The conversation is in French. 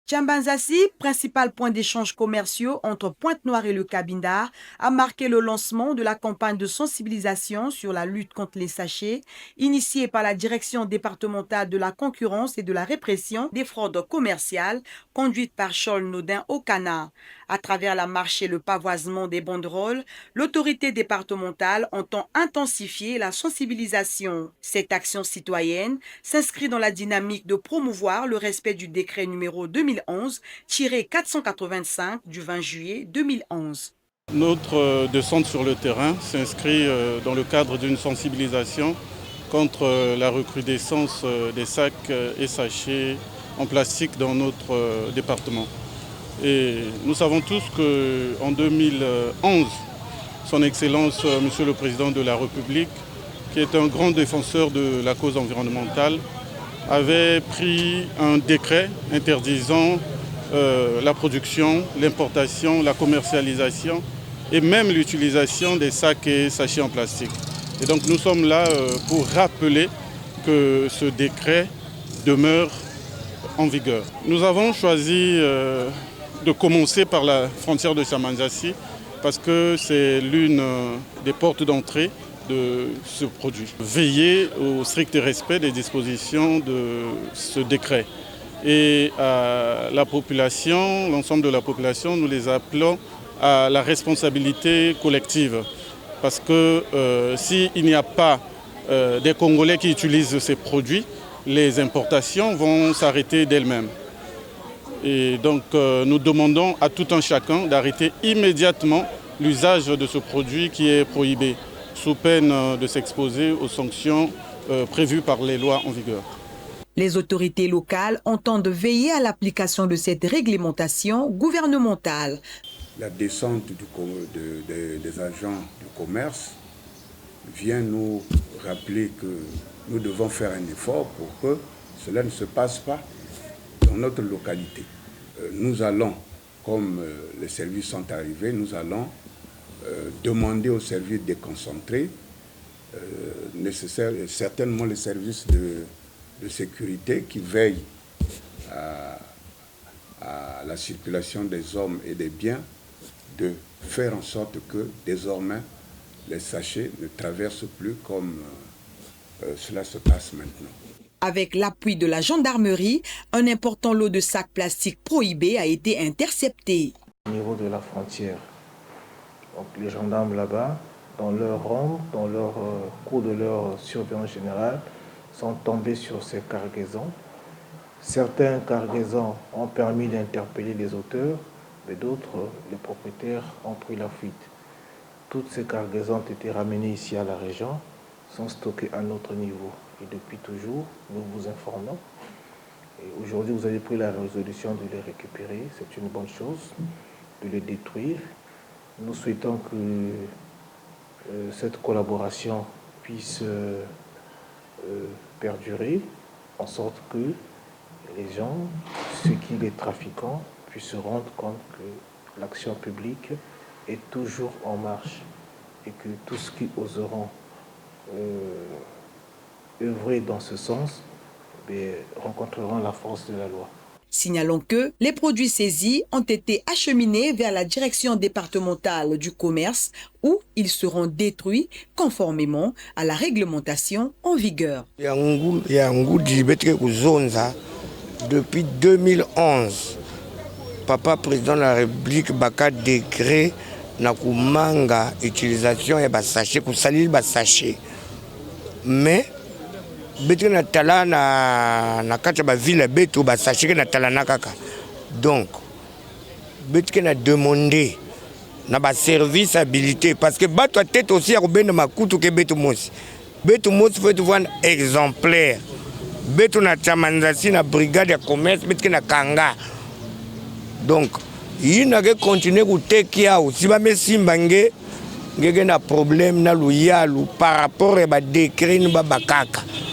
Tchambanzassi, principal point d'échange commerciaux entre Pointe-Noire et le Cabinda, a marqué le lancement de la campagne de sensibilisation sur la lutte contre les sachets, initiée par la Direction départementale de la concurrence et de la répression des fraudes commerciales, conduite par Charles Naudin au Cana. À travers la marche et le pavoisement des banderoles, l'autorité départementale entend intensifier la sensibilisation. Cette action citoyenne s'inscrit dans la dynamique de promouvoir le respect du décret numéro 2011-485 du 20 juillet 2011. Notre descente sur le terrain s'inscrit dans le cadre d'une sensibilisation contre la recrudescence des sacs et sachets en plastique dans notre département. Et nous savons tous qu'en 2011, son Excellence, Monsieur le Président de la République, qui est un grand défenseur de la cause environnementale, avait pris un décret interdisant la production, l'importation, la commercialisation et même l'utilisation des sacs et sachets en plastique. Et donc nous sommes là pour rappeler que ce décret demeure en vigueur. Nous avons choisi de commencer par la frontière de Tchambanzassi parce que c'est l'une des portes d'entrée de ce produit. Veiller au strict respect des dispositions de ce décret. Et à la population, l'ensemble de la population, nous les appelons à la responsabilité collective. Parce que s'il n'y a pas des Congolais qui utilisent ces produits, les importations vont s'arrêter d'elles-mêmes. Et donc nous demandons à tout un chacun d'arrêter immédiatement l'usage de ce produit qui est prohibé, sous peine de s'exposer aux sanctions prévues par les lois en vigueur. Les autorités locales entendent veiller à l'application de cette réglementation gouvernementale. La descente des agents du commerce vient nous rappeler que nous devons faire un effort pour que cela ne se passe pas dans notre localité. Nous allons, comme les services sont arrivés, nous allons demander aux services déconcentrés nécessaires, et certainement les services de sécurité qui veillent à la circulation des hommes et des biens, de faire en sorte que désormais les sachets ne traversent plus comme cela se passe maintenant. Avec l'appui de la gendarmerie, un important lot de sacs plastiques prohibés a été intercepté. Au niveau de la frontière, donc les gendarmes là-bas, dans leur ronde, dans leur cours de leur surveillance générale, sont tombés sur ces cargaisons. Certaines cargaisons ont permis d'interpeller les auteurs, mais d'autres, les propriétaires, ont pris la fuite. Toutes ces cargaisons ont été ramenées ici à la région, sont stockées à notre niveau. Et depuis toujours, nous vous informons. Et aujourd'hui, vous avez pris la résolution de les récupérer. C'est une bonne chose, de les détruire. Nous souhaitons que cette collaboration puisse perdurer, en sorte que les gens, ceux qui les trafiquants, puissent se rendre compte que l'action publique est toujours en marche et que tous ceux qui oseront œuvrer dans ce sens rencontreront la force de la loi. Signalons que les produits saisis ont été acheminés vers la direction départementale du commerce où ils seront détruits conformément à la réglementation en vigueur. Depuis 2011, Papa Président de la République a décret na kumanga utilisation et sachet kusalili sachet. Mais betu na tala na kati ba ville betu sachet na tala na kaka. Donc betu na demander na ba service habilité parce que bato tête aussi à robena makutu ke betu mosi. Betu mosi faut voir exemplaire. Betu na Tchambanzassi na brigade de commerce betu na kanga. Donc il n'a que continuer à tekia aussi ba mesimbange ngeke na problème na luyalu par rapport à ba décret na bakaka.